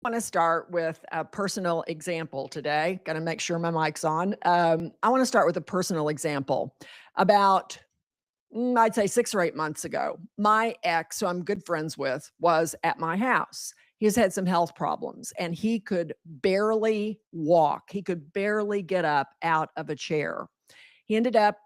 Want to start with a personal example today. Got to make sure my mic's on. I want to start with a personal example. About, I'd say 6 or 8 months ago, my ex, who I'm good friends with, was at my house. He's had some health problems and he could barely walk. He could barely get up out of a chair. He ended up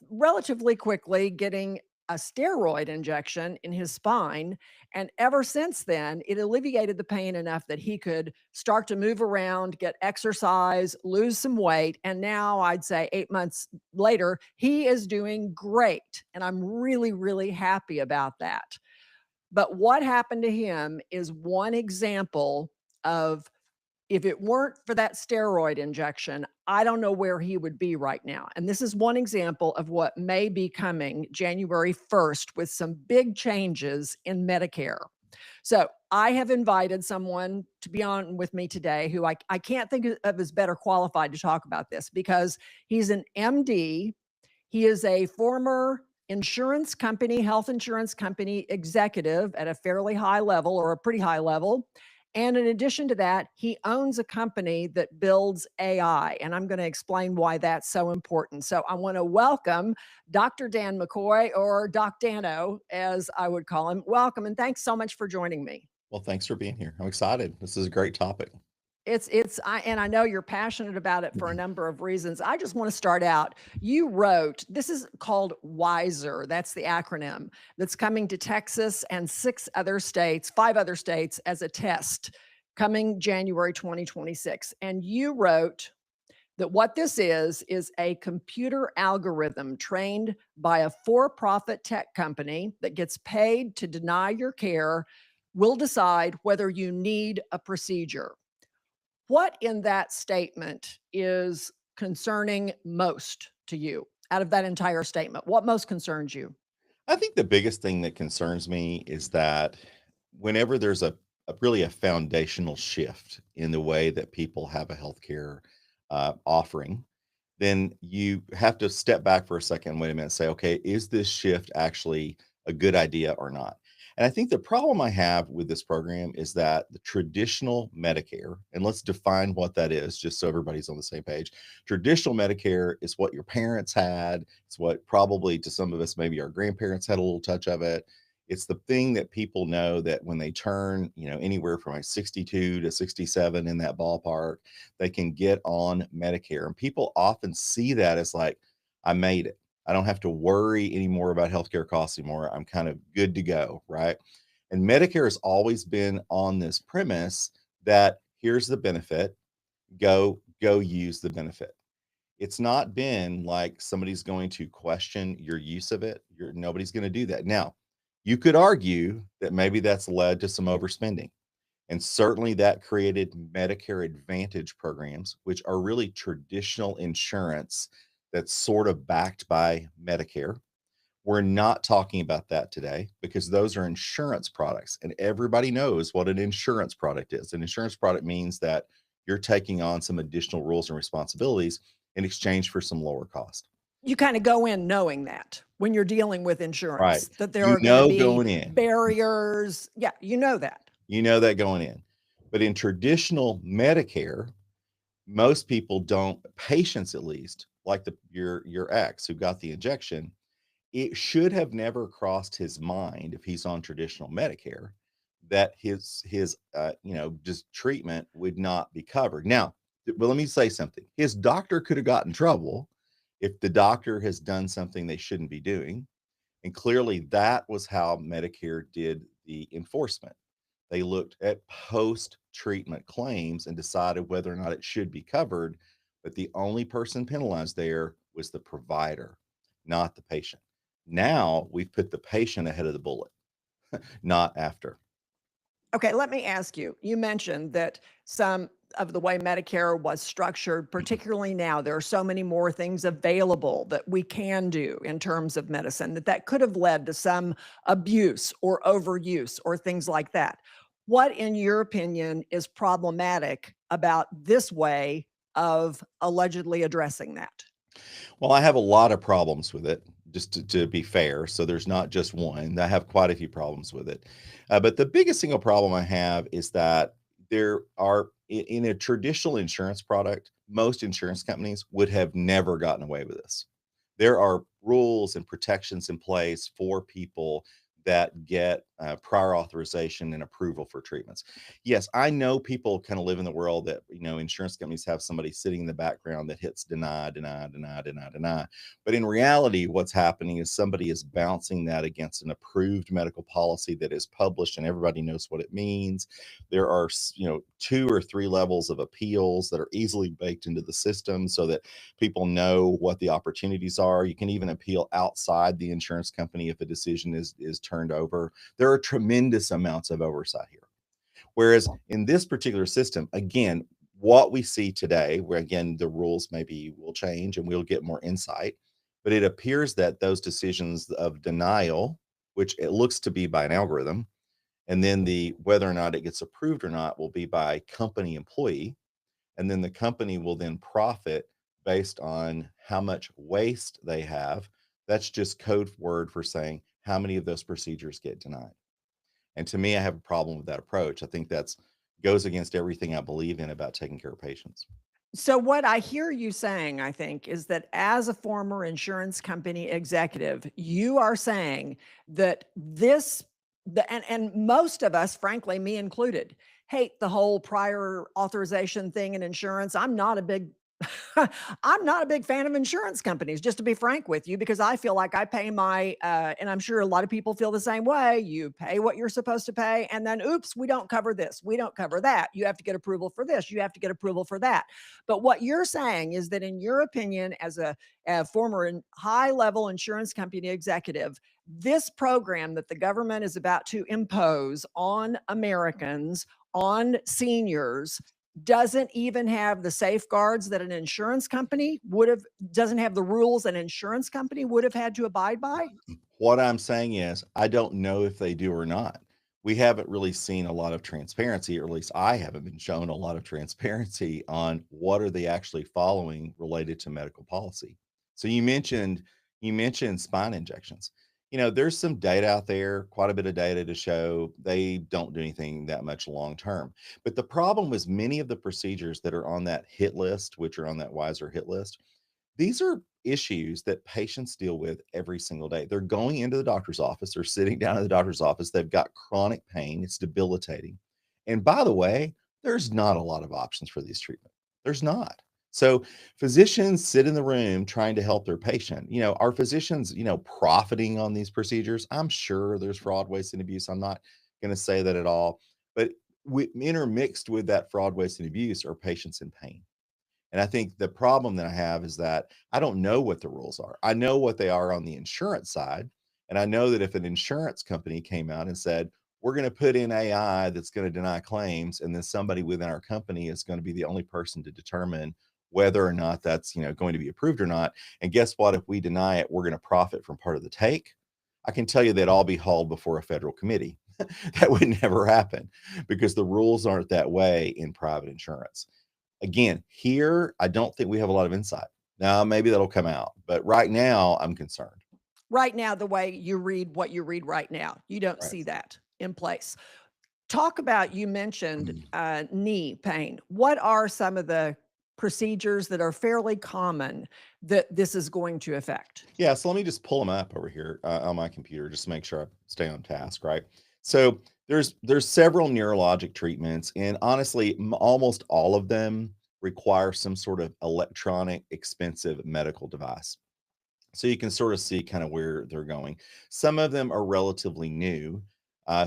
relatively quickly getting a steroid injection in his spine. And ever since then, it alleviated the pain enough that he could start to move around, get exercise, lose some weight. And now I'd say 8 months later, he is doing great. And I'm really, really happy about that. But what happened to him is one example of, if it weren't for that steroid injection, I don't know where he would be right now. And this is one example of what may be coming January 1st with some big changes in Medicare. So I have invited someone to be on with me today who I can't think of as better qualified to talk about this because he's an MD. He is a former insurance company, health insurance company executive at a fairly high level or a pretty high level. And in addition to that, he owns a company that builds AI. And I'm going to explain why that's so important. So I want to welcome Dr. Dan McCoy, or Doc Dano, as I would call him. Welcome. And thanks so much for joining me. Well, thanks for being here. I'm excited. This is a great topic. And I know you're passionate about it for a number of reasons. I just want to start out. You wrote, this is called WISER. That's the acronym that's coming to Texas and 5 other states as a test coming January 2026. And you wrote that what this is a computer algorithm trained by a for-profit tech company that gets paid to deny your care, will decide whether you need a procedure. What in that statement is concerning most to you out of that entire statement? What most concerns you? I think the biggest thing that concerns me is that whenever there's a really a foundational shift in the way that people have a healthcare offering, then you have to step back for a second, wait a minute, say, okay, is this shift actually a good idea or not? And I think the problem I have with this program is that the traditional Medicare, and let's define what that is, just so everybody's on the same page. Traditional Medicare is what your parents had. It's what probably to some of us, maybe our grandparents had a little touch of it. It's the thing that people know that when they turn, anywhere from like 62 to 67 in that ballpark, they can get on Medicare. And people often see that as like, I made it. I don't have to worry anymore about healthcare costs anymore. I'm kind of good to go, right? And Medicare has always been on this premise that here's the benefit, go use the benefit. It's not been like somebody's going to question your use of it. Nobody's going to do that. Now, you could argue that maybe that's led to some overspending. And certainly that created Medicare Advantage programs, which are really traditional insurance that's sort of backed by Medicare. We're not talking about that today because those are insurance products. And everybody knows what an insurance product is. An insurance product means that you're taking on some additional rules and responsibilities in exchange for some lower cost. You kind of go in knowing that when you're dealing with Right. insurance, that there You are going to know be going in. barriers. Yeah, you know that. You know that going in. But in traditional Medicare, most people don't, patients at least, like your ex who got the injection, it should have never crossed his mind if he's on traditional Medicare that his just treatment would not be covered. Now, but let me say something. His doctor could have gotten in trouble if the doctor has done something they shouldn't be doing. And clearly that was how Medicare did the enforcement. They looked at post-treatment claims and decided whether or not it should be covered, but the only person penalized there was the provider, not the patient. Now we've put the patient ahead of the bullet, not after. Okay, let me ask you. You mentioned that some of the way Medicare was structured, particularly now, there are so many more things available that we can do in terms of medicine that could have led to some abuse or overuse or things like that. What, in your opinion, is problematic about this way of allegedly addressing that? Well, I have a lot of problems with it, just to be fair. So there's not just one. I have quite a few problems with it. But the biggest single problem I have is that there are in a traditional insurance product, most insurance companies would have never gotten away with this. There are rules and protections in place for people that get prior authorization and approval for treatments. Yes, I know people kind of live in the world that, insurance companies have somebody sitting in the background that hits deny, deny, deny, deny, deny. But in reality, what's happening is somebody is bouncing that against an approved medical policy that is published and everybody knows what it means. There are, 2 or 3 levels of appeals that are easily baked into the system so that people know what the opportunities are. You can even appeal outside the insurance company if a decision is turned over. There are tremendous amounts of oversight here. Whereas in this particular system, again, what we see today, where again the rules maybe will change and we'll get more insight, but it appears that those decisions of denial, which it looks to be by an algorithm, and then the whether or not it gets approved or not will be by company employee, and then the company will then profit based on how much waste they have. That's just code word for saying how many of those procedures get denied. And to me, I have a problem with that approach. I think that's goes against everything I believe in about taking care of patients. So what I hear you saying, I think, is that as a former insurance company executive, you are saying that and most of us, frankly, me included, hate the whole prior authorization thing in insurance. I'm not a big I'm not a big fan of insurance companies, just to be frank with you, because I feel like I pay and I'm sure a lot of people feel the same way. You pay what you're supposed to pay, and then, oops, we don't cover this. We don't cover that. You have to get approval for this. You have to get approval for that. But what you're saying is that, in your opinion, as a former high level insurance company executive, this program that the government is about to impose on Americans, on seniors, doesn't even have the safeguards that an insurance company would have, doesn't have the rules an insurance company would have had to abide by? What I'm saying is, I don't know if they do or not. We haven't really seen a lot of transparency, or at least I haven't been shown a lot of transparency on what are they actually following related to medical policy. So you mentioned spine injections. There's some data out there, quite a bit of data to show they don't do anything that much long term. But the problem is many of the procedures that are on that hit list, which are on that Wiser hit list, these are issues that patients deal with every single day. They're going into the doctor's office, they're sitting down in the doctor's office, they've got chronic pain, it's debilitating. And by the way, there's not a lot of options for these treatments. There's not. So physicians sit in the room trying to help their patient. Are physicians, profiting on these procedures? I'm sure there's fraud, waste, and abuse. I'm not going to say that at all. But intermixed with that fraud, waste, and abuse are patients in pain. And I think the problem that I have is that I don't know what the rules are. I know what they are on the insurance side. And I know that if an insurance company came out and said, we're going to put in AI that's going to deny claims, and then somebody within our company is going to be the only person to determine whether or not that's going to be approved or not. And guess what? If we deny it, we're going to profit from part of the take. I can tell you they'd all be hauled before a federal committee. That would never happen because the rules aren't that way in private insurance. Again, here, I don't think we have a lot of insight. Now, maybe that'll come out, but right now, I'm concerned. Right now, the way you read what you read right now, you don't Right. see that in place. Talk about, you mentioned Mm. knee pain. What are some of the procedures that are fairly common that this is going to affect? Yeah, so let me just pull them up over here on my computer just to make sure I stay on task, right? So there's several neurologic treatments, and honestly, almost all of them require some sort of electronic, expensive medical device. So you can sort of see kind of where they're going. Some of them are relatively new.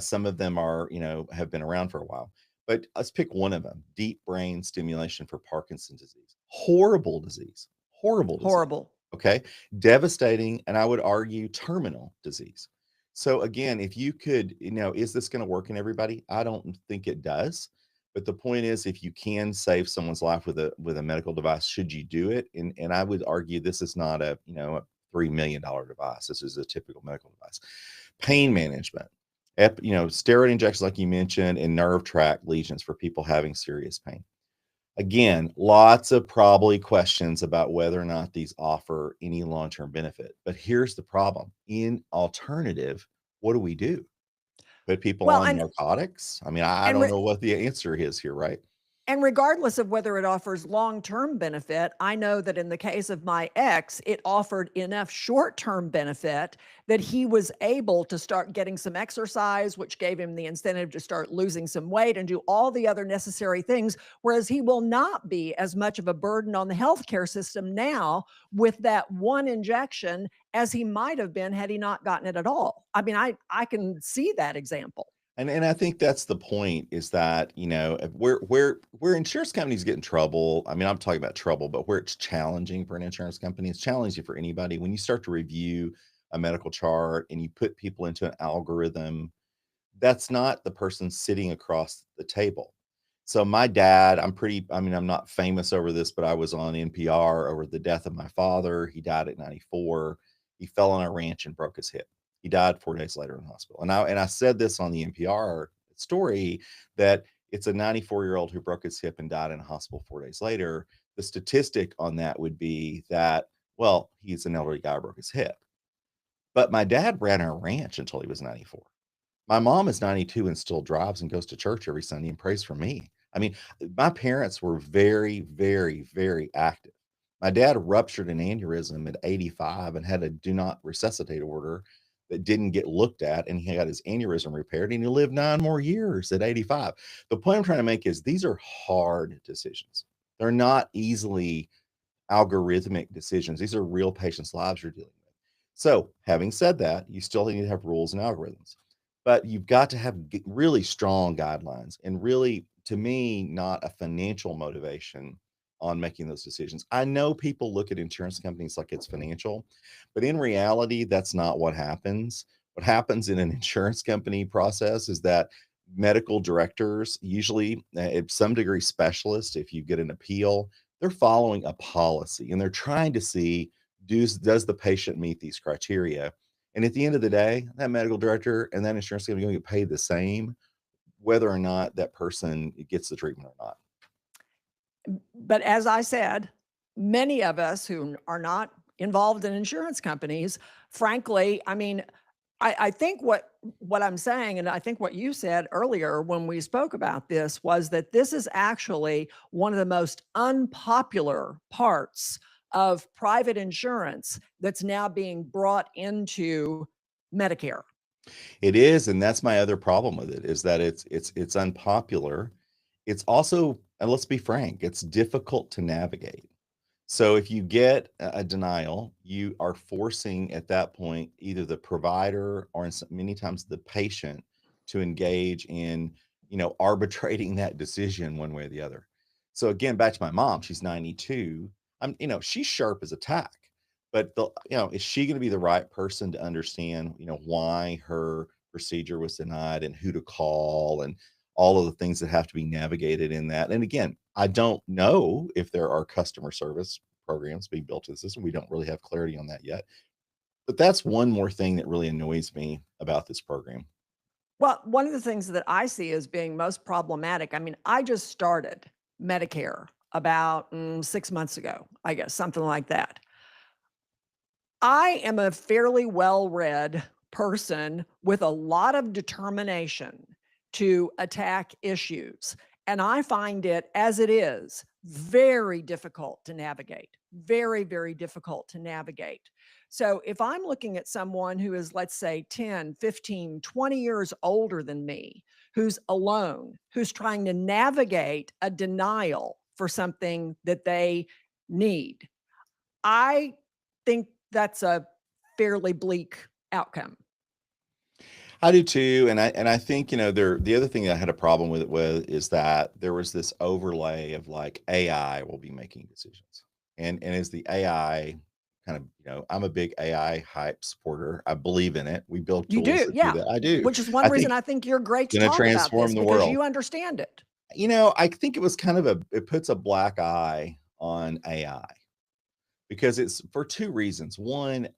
Some of them are, have been around for a while. But let's pick one of them: deep brain stimulation for Parkinson's disease. Horrible disease. Horrible disease. Horrible. Okay. Devastating, and I would argue terminal disease. So again, if you could, is this going to work in everybody? I don't think it does. But the point is, if you can save someone's life with a medical device, should you do it? And I would argue this is not a $3 million device. This is a typical medical device. Pain management, steroid injections, like you mentioned, and nerve tract lesions for people having serious pain. Again, lots of probably questions about whether or not these offer any long-term benefit. But here's the problem. In alternative, what do we do? Put people Well, on narcotics? I mean, I and don't re know what the answer is here, right? And regardless of whether it offers long-term benefit, I know that in the case of my ex, it offered enough short-term benefit that he was able to start getting some exercise, which gave him the incentive to start losing some weight and do all the other necessary things. Whereas he will not be as much of a burden on the healthcare system now with that one injection as he might have been had he not gotten it at all. I mean, I can see that example. And I think that's the point is that, where insurance companies get in trouble, I mean, I'm talking about trouble, but where it's challenging for an insurance company, it's challenging for anybody. When you start to review a medical chart and you put people into an algorithm, that's not the person sitting across the table. So my dad, I mean, I'm not famous over this, but I was on NPR over the death of my father. He died at 94. He fell on a ranch and broke his hip. He died 4 days later in the hospital. And I said this on the NPR story that it's a 94-year-old who broke his hip and died in a hospital 4 days later. The statistic on that would be that, well, he's an elderly guy who broke his hip. But my dad ran a ranch until he was 94. My mom is 92 and still drives and goes to church every Sunday and prays for me. I mean, my parents were very, very, very active. My dad ruptured an aneurysm at 85 and had a do not resuscitate order that didn't get looked at, and he got his aneurysm repaired, and he lived 9 more years at 85. The point I'm trying to make is these are hard decisions. They're not easily algorithmic decisions. These are real patients' lives you're dealing with. So, having said that, you still need to have rules and algorithms, but you've got to have really strong guidelines and really, to me, not a financial motivation on making those decisions. I know people look at insurance companies like it's financial, but in reality, that's not what happens. What happens in an insurance company process is that medical directors, usually at some degree specialists, if you get an appeal, they're following a policy and they're trying to see, does the patient meet these criteria? And at the end of the day, that medical director and that insurance company are going to get paid the same, whether or not that person gets the treatment or not. But as I said, many of us who are not involved in insurance companies, frankly, I mean, I think what I'm saying, and I think what you said earlier when we spoke about this was that this is actually one of the most unpopular parts of private insurance that's now being brought into Medicare. It is, and that's my other problem with it is that it's unpopular. It's also, and let's be frank, it's difficult to navigate. So if you get a denial, you are forcing at that point either the provider or many times the patient to engage in, arbitrating that decision one way or the other. So again, back to my mom, she's 92. She's sharp as a tack, but is she going to be the right person to understand, why her procedure was denied and who to call and all of the things that have to be navigated in that. And again, I don't know if there are customer service programs being built to the system. We don't really have clarity on that yet. But that's one more thing that really annoys me about this program. Well, one of the things that I see as being most problematic, I mean, I just started Medicare about 6 months ago, I guess, something like that. I am a fairly well-read person with a lot of determination to attack issues. And I find it, as it is, very difficult to navigate. Very, very difficult to navigate. So if I'm looking at someone who is, let's say, 10, 15, 20 years older than me, who's alone, who's trying to navigate a denial for something that they need, I think that's a fairly bleak outcome. I do too, and I think the other thing that I had a problem with it with is that there was this overlay of like AI will be making decisions, and as the AI kind of I'm a big AI hype supporter. I believe in it. We build You tools do, that do yeah, that. I do. which is one I reason think I think you're great to going to talk about transform this the because world. you understand it. I think it was kind of it puts a black eye on AI because it's for two reasons. One,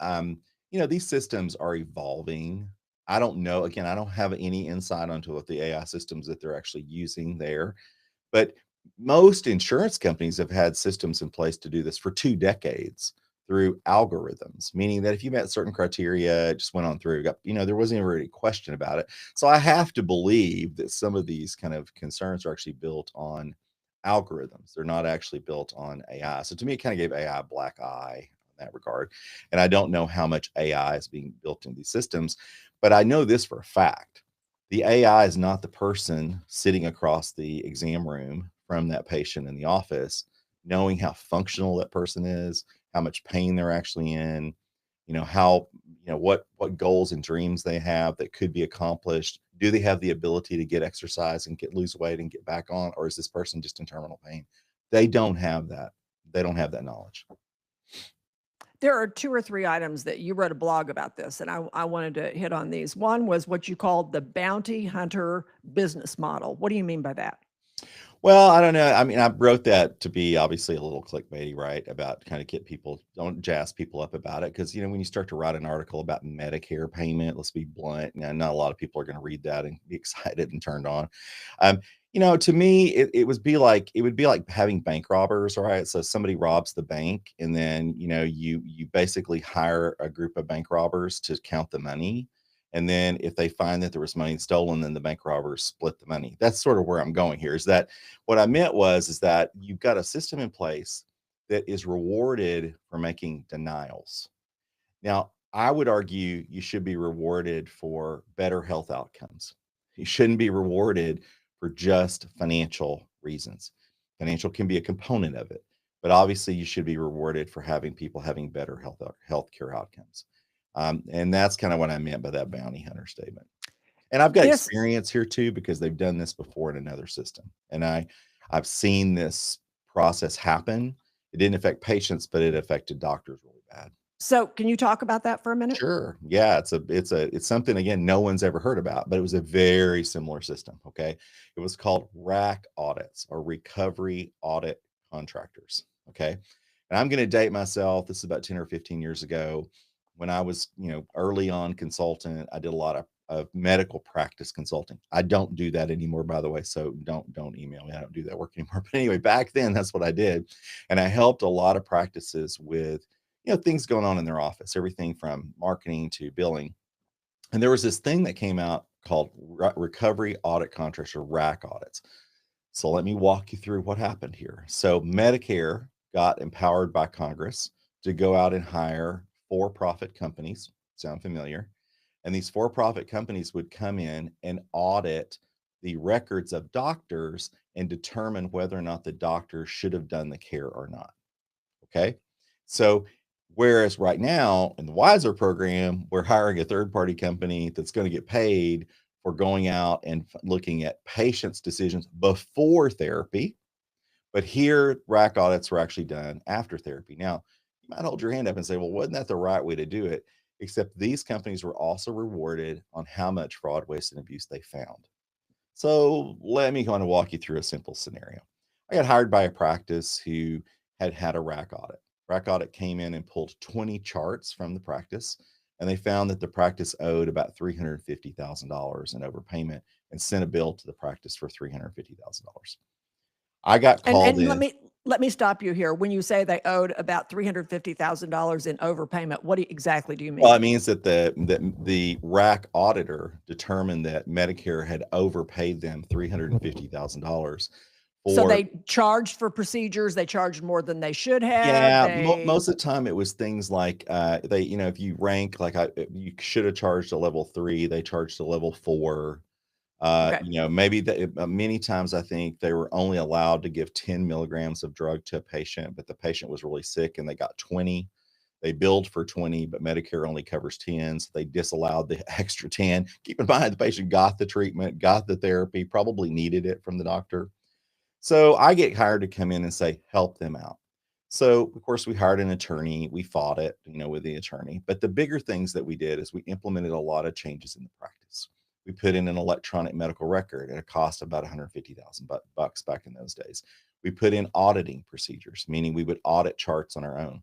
these systems are evolving. I don't know. Again, I don't have any insight onto what the AI systems that they're actually using there. But most insurance companies have had systems in place to do this for 2 decades through algorithms, meaning that if you met certain criteria, it just went on through, there wasn't even really a question about it. So I have to believe that some of these kind of concerns are actually built on algorithms. They're not actually built on AI. So to me, it kind of gave AI a black eye in that regard. And I don't know how much AI is being built into these systems, but I know this for a fact. The AI is not the person sitting across the exam room from that patient in the office, knowing how functional that person is, how much pain they're actually in, how, what goals and dreams they have that could be accomplished. Do they have the ability to get exercise and lose weight and get back on, or is this person just in terminal pain? They don't have that. They don't have that knowledge. There are 2 or 3 items that you wrote a blog about this, and I wanted to hit on these. One was what you called the bounty hunter business model. What do you mean by that? Well, I don't know. I mean, I wrote that to be obviously a little clickbaity, right? About kind of get people, don't jazz people up about it. Cause, when you start to write an article about Medicare payment, let's be blunt, not a lot of people are going to read that and be excited and turned on. Um, to me, it would be like having bank robbers, right? So somebody robs the bank, and then, you basically hire a group of bank robbers to count the money. And then if they find that there was money stolen, then the bank robbers split the money. That's sort of where I'm going here, is that what I meant is that you've got a system in place that is rewarded for making denials. Now, I would argue you should be rewarded for better health outcomes. You shouldn't be rewarded for just financial reasons. Financial can be a component of it, but obviously you should be rewarded for having people having better health care outcomes. And that's kind of what I meant by that bounty hunter statement. And I've got This experience here too, because they've done this before in another system. And I've seen this process happen. It didn't affect patients, but it affected doctors really bad. So, can you talk about that for a minute? Sure. Yeah, it's something, again, no one's ever heard about, but it was a very similar system. Okay. It was called RAC audits, or recovery audit contractors. Okay. And I'm going to date myself. This is about 10 or 15 years ago when I was, early on consultant. I did a lot of medical practice consulting. I don't do that anymore, by the way. So don't email me. I don't do that work anymore. But anyway, back then that's what I did. And I helped a lot of practices with, things going on in their office, everything from marketing to billing. And there was this thing that came out called recovery audit contracts, or RAC audits. So let me walk you through what happened here. So Medicare got empowered by Congress to go out and hire for-profit companies. Sound familiar? And these for-profit companies would come in and audit the records of doctors and determine whether or not the doctor should have done the care or not. Okay. So whereas right now in the Wiser program, we're hiring a third-party company that's going to get paid for going out and looking at patients' decisions before therapy. But here, RAC audits were actually done after therapy. Now, you might hold your hand up and say, well, wasn't that the right way to do it? Except these companies were also rewarded on how much fraud, waste, and abuse they found. So let me kind of walk you through a simple scenario. I got hired by a practice who had a RAC audit. RAC audit came in and pulled 20 charts from the practice, and they found that the practice owed about $350,000 in overpayment and sent a bill to the practice for $350,000. I got called And in. let me stop you here. When you say they owed about $350,000 in overpayment, what exactly do you Well, it mean? means that the RAC auditor determined that Medicare had overpaid them $350,000 So for. they charged for procedures, they charged more than they should have. Yeah, most of the time it was things like they, if you rank like you should have charged a level 3, they charged a level 4. Okay. Maybe many times I think they were only allowed to give 10 milligrams of drug to a patient, but the patient was really sick and they got 20. They billed for 20, but Medicare only covers 10. So they disallowed the extra 10. Keep in mind, the patient got the treatment, got the therapy, probably needed it from the doctor. So I get hired to come in and say, help them out. So of course we hired an attorney. We fought it, with the attorney. But the bigger things that we did is we implemented a lot of changes in the practice. We put in an electronic medical record at a cost of about 150,000 bucks back in those days. We put in auditing procedures, meaning we would audit charts on our own.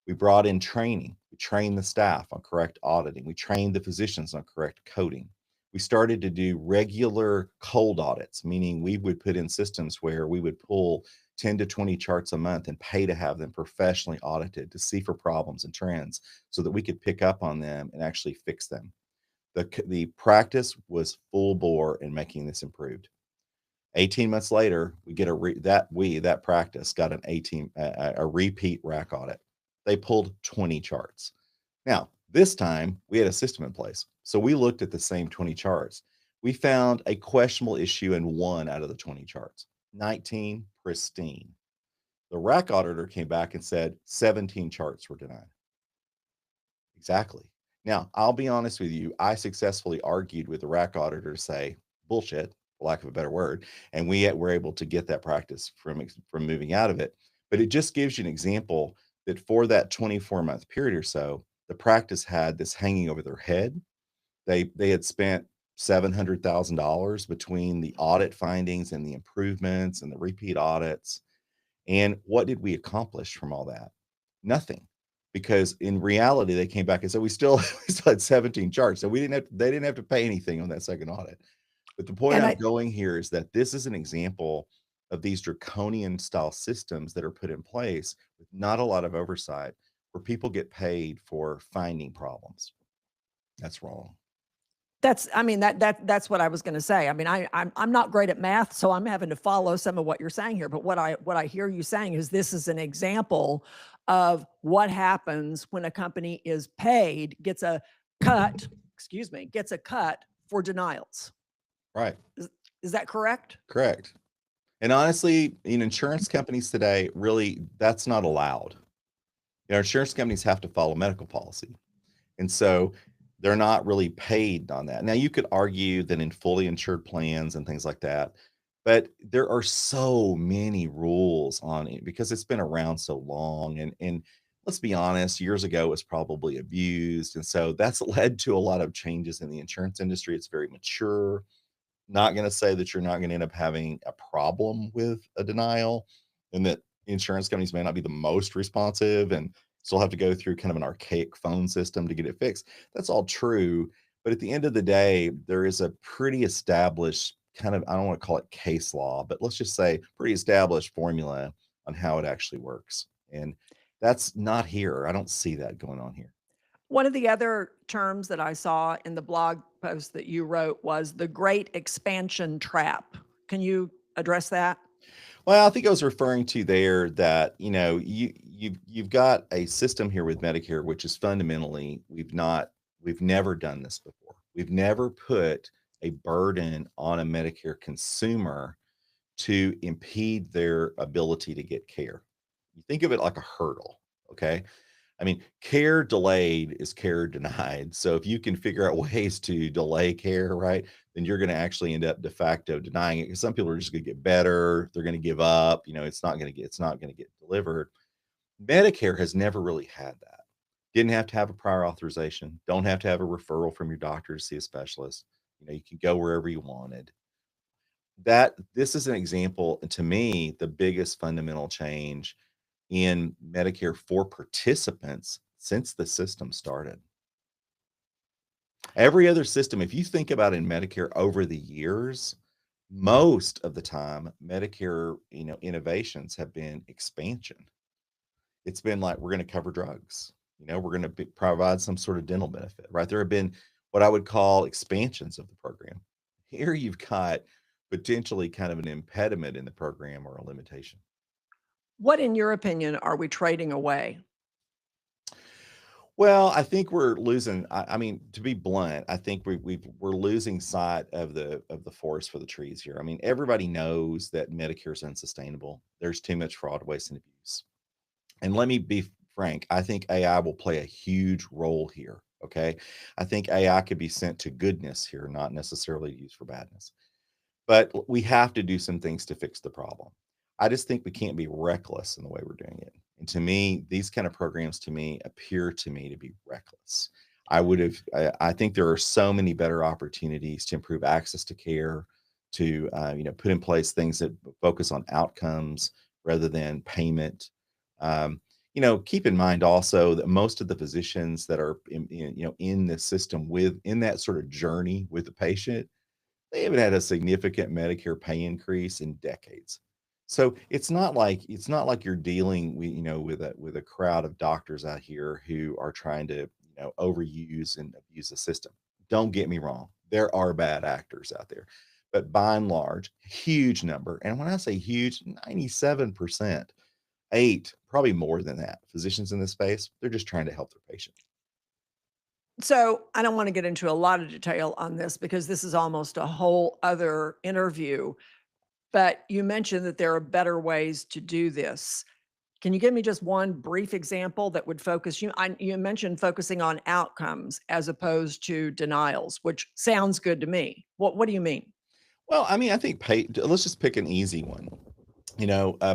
We brought in training. We trained the staff on correct auditing. We trained the physicians on correct coding. We started to do regular cold audits, meaning we would put in systems where we would pull 10 to 20 charts a month and pay to have them professionally audited to see for problems and trends so that we could pick up on them and actually fix them. The practice was full bore in making this improved. 18 months later, we get that practice got a repeat rack audit. They pulled 20 charts. Now, this time we had a system in place. So we looked at the same 20 charts. We found a questionable issue in one out of the 20 charts, 19 pristine. The rack auditor came back and said 17 charts were denied. Exactly. Now, I'll be honest with you, I successfully argued with the rack auditor to say bullshit, for lack of a better word, and we were able to get that practice from moving out of it. But it just gives you an example that for that 24-month period or so, the practice had this hanging over their head. They had spent $700,000 between the audit findings and the improvements and the repeat audits. And what did we accomplish from all that? Nothing. Because in reality, they came back and said we still had 17 charts. So they didn't have to pay anything on that second audit. But the point And I'm I, going here is that this is an example of these draconian style systems that are put in place with not a lot of oversight where people get paid for finding problems. That's wrong. I mean, that's what I was going to say. I mean, I'm not great at math, so I'm having to follow some of what you're saying here. But what I hear you saying is this is an example of what happens when a company is paid, gets a cut, gets a cut for denials. Right. Is that correct? Correct. And honestly, in insurance companies today, really, that's not allowed. Insurance companies have to follow medical policy. And so they're not really paid on that. Now, you could argue that in fully insured plans and things like that, but there are so many rules on it because it's been around so long. And let's be honest, years ago it was probably abused. And so that's led to a lot of changes in the insurance industry. It's very mature. Not going to say that you're not going to end up having a problem with a denial and that insurance companies may not be the most responsive and still have to go through kind of an archaic phone system to get it fixed. That's all true. But at the end of the day, there is a pretty established kind of, I don't want to call it case law, but let's just say pretty established formula on how it actually works. And that's not here. I don't see that going on here. One of the other terms that I saw in the blog post that you wrote was the great expansion trap. Can you address that? Well, I think I was referring to there that, you've got a system here with Medicare, which is fundamentally we've never done this before. We've never put a burden on a Medicare consumer to impede their ability to get care. You think of it like a hurdle, okay? I mean, care delayed is care denied. So if you can figure out ways to delay care, right, then you're going to actually end up de facto denying it because some people are just going to get better. They're going to give up. It's not going to get delivered. Medicare has never really had that. Didn't have to have a prior authorization. Don't have to have a referral from your doctor to see a specialist. You can go wherever you wanted. This is an example, and to me, the biggest fundamental change in Medicare for participants since the system started. Every other system, if you think about in Medicare over the years, most of the time, Medicare, innovations have been expansion. It's been like, we're going to cover drugs, we're going to provide some sort of dental benefit, right? There have been what I would call expansions of the program. Here you've got potentially kind of an impediment in the program or a limitation. What, in your opinion, are we trading away? Well, I think we're losing. I mean, to be blunt, I think we're losing sight of the forest for the trees here. I mean, everybody knows that Medicare is unsustainable. There's too much fraud, waste, and abuse. And let me be frank, I think AI will play a huge role here. Okay, I think AI could be sent to goodness here, not necessarily used for badness. But we have to do some things to fix the problem. I just think we can't be reckless in the way we're doing it. And to me, these kind of programs to me appear to me to be reckless. I think there are so many better opportunities to improve access to care, to put in place things that focus on outcomes rather than payment. keep in mind also that most of the physicians that are in this system in that sort of journey with the patient, they haven't had a significant Medicare pay increase in decades. So it's not like you're dealing with with a crowd of doctors out here who are trying to overuse and abuse the system. Don't get me wrong, there are bad actors out there, but by and large, huge number. And when I say huge, 97%, eight, probably more than that, physicians in this space, they're just trying to help their patient. So I don't want to get into a lot of detail on this because this is almost a whole other interview. But you mentioned that there are better ways to do this. Can you give me just one brief example that would focus you mentioned focusing on outcomes as opposed to denials, which sounds good to me. What do you mean? Well, I mean, I think let's just pick an easy one.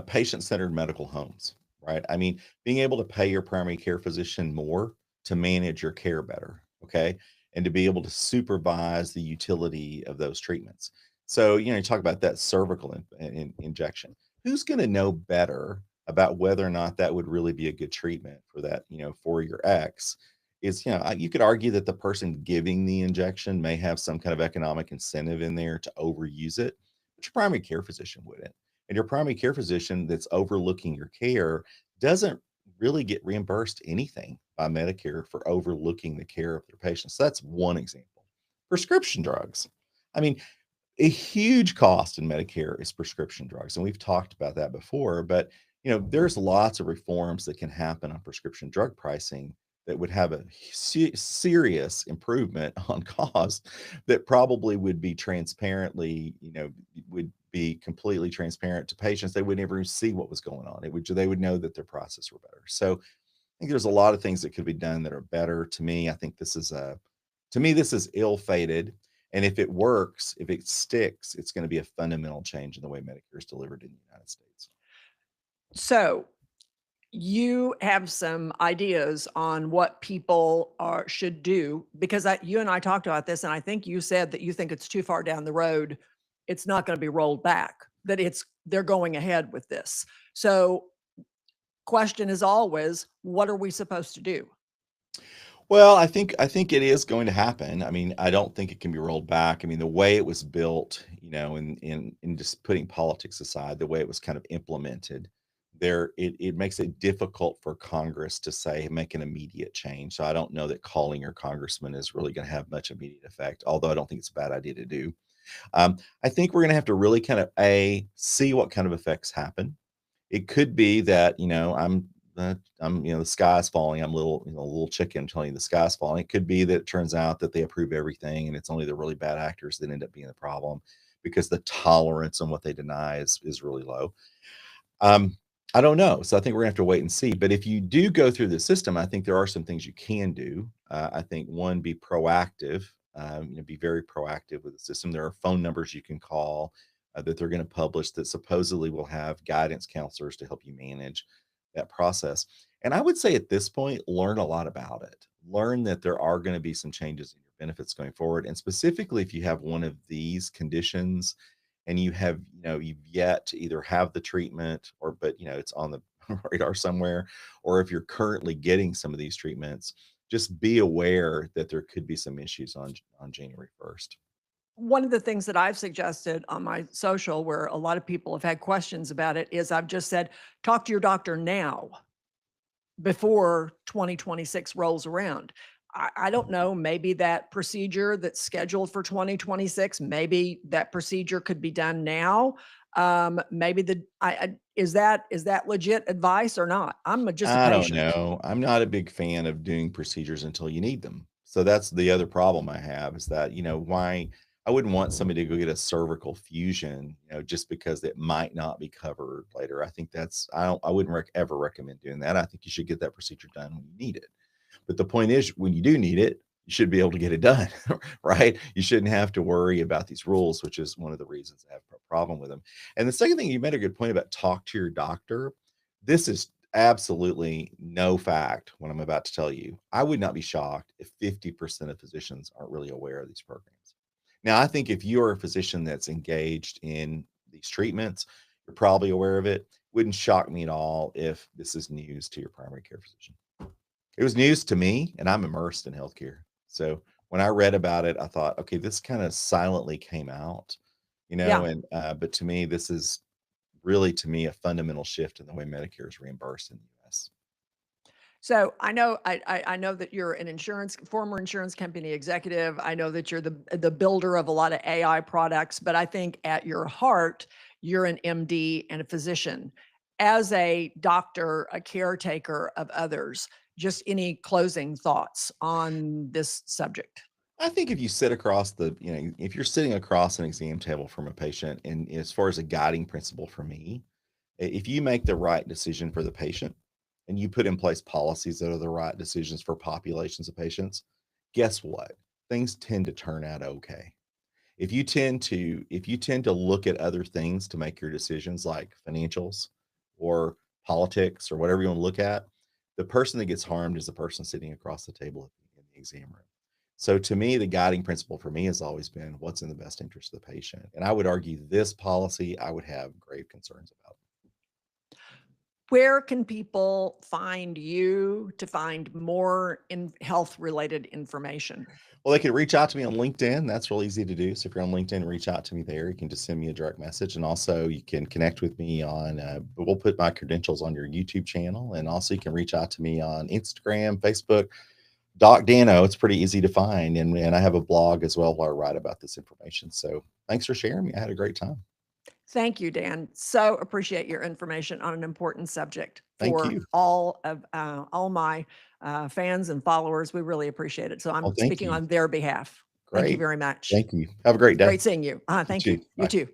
Patient-centered medical homes, right? I mean, being able to pay your primary care physician more to manage your care better, okay? And to be able to supervise the utility of those treatments. So, you talk about that cervical injection. Who's going to know better about whether or not that would really be a good treatment for that, for your ex? You could argue that the person giving the injection may have some kind of economic incentive in there to overuse it, but your primary care physician wouldn't. And your primary care physician that's overlooking your care doesn't really get reimbursed anything by Medicare for overlooking the care of their patients. So that's one example. Prescription drugs. I mean, a huge cost in Medicare is prescription drugs, and we've talked about that before. But there's lots of reforms that can happen on prescription drug pricing that would have a serious improvement on cost that probably would be transparently, would be completely transparent to patients. They would never see what was going on. They would know that their process were better. So I think there's a lot of things that could be done that are better. To me, this is ill-fated. And if it works, if it sticks, it's going to be a fundamental change in the way Medicare is delivered in the United States. So you have some ideas on what people should do because you and I talked about this, and I think you said that you think it's too far down the road. It's not going to be rolled back. That they're going ahead with this. So, question is always, what are we supposed to do? Well, I think it is going to happen. I mean, I don't think it can be rolled back. I mean, the way it was built, in just putting politics aside, the way it was kind of implemented, it makes it difficult for Congress to say make an immediate change. So I don't know that calling your congressman is really going to have much immediate effect, although I don't think it's a bad idea to do. I think we're going to have to really kind of see what kind of effects happen. It could be that, the sky's falling. I'm a little chicken telling you the sky's falling. It could be that it turns out that they approve everything and it's only the really bad actors that end up being the problem because the tolerance on what they deny is really low. Um, I don't know. So I think we're gonna have to wait and see. But if you do go through the system, I think there are some things you can do. I think one, be proactive. Be very proactive with the system. There are phone numbers you can call that they're going to publish that supposedly will have guidance counselors to help you manage that process. And I would say at this point, learn a lot about it. Learn that there are going to be some changes in your benefits going forward. And specifically, if you have one of these conditions and you've yet to either have the treatment but it's on the radar somewhere, or if you're currently getting some of these treatments, just be aware that there could be some issues on January 1st. One of the things that I've suggested on my social, where a lot of people have had questions about it, is I've just said, talk to your doctor now before 2026 rolls around. I don't know, maybe that procedure that's scheduled for 2026, maybe that procedure could be done now. Maybe is that legit advice or not? Just a I don't patient. know. I'm not a big fan of doing procedures until you need them. So that's the other problem I have is that, why I wouldn't want somebody to go get a cervical fusion, just because it might not be covered later. I think I wouldn't ever recommend doing that. I think you should get that procedure done when you need it. But the point is, when you do need it, you should be able to get it done, right? You shouldn't have to worry about these rules, which is one of the reasons I have a problem with them. And the second thing, you made a good point about talk to your doctor. This is absolutely no fact what I'm about to tell you. I would not be shocked if 50% of physicians aren't really aware of these programs. Now, I think if you're a physician that's engaged in these treatments, You're probably aware of it. Wouldn't shock me at all if this is news to your primary care physician. It was news to me, and I'm immersed in healthcare. So when I read about it, I thought, okay, this kind of silently came out, Yeah. and but to me, this is really to me a fundamental shift in the way Medicare is reimbursed in the US. So I know that you're an former insurance company executive. I know that you're the builder of a lot of AI products, but I think at your heart, you're an MD and a physician. As a doctor, a caretaker of others, just any closing thoughts on this subject? I think if you sit across if you're sitting across an exam table from a patient, and as far as a guiding principle for me, if you make the right decision for the patient and you put in place policies that are the right decisions for populations of patients, guess what? Things tend to turn out okay. If you tend to look at other things to make your decisions like financials or politics or whatever you want to look at, the person that gets harmed is the person sitting across the table in the exam room. So to me, the guiding principle for me has always been what's in the best interest of the patient. And I would argue this policy I would have grave concerns about. Where can people find you to find more in health related information? Well, they can reach out to me on LinkedIn. That's real easy to do. So if you're on LinkedIn, reach out to me there. You can just send me a direct message. And also you can connect with me on, we'll put my credentials on your YouTube channel. And also you can reach out to me on Instagram, Facebook, Doc Dano. It's pretty easy to find. And I have a blog as well where I write about this information. So thanks for sharing me. I had a great time. Thank you, Dan. So appreciate your information on an important subject Thank for you. all my fans and followers. We really appreciate it. So Oh, I'm thank speaking you. on their behalf. Thank you Great. very much. Thank you. Have a great day. Great seeing you. You Thank too. you. You Bye. too.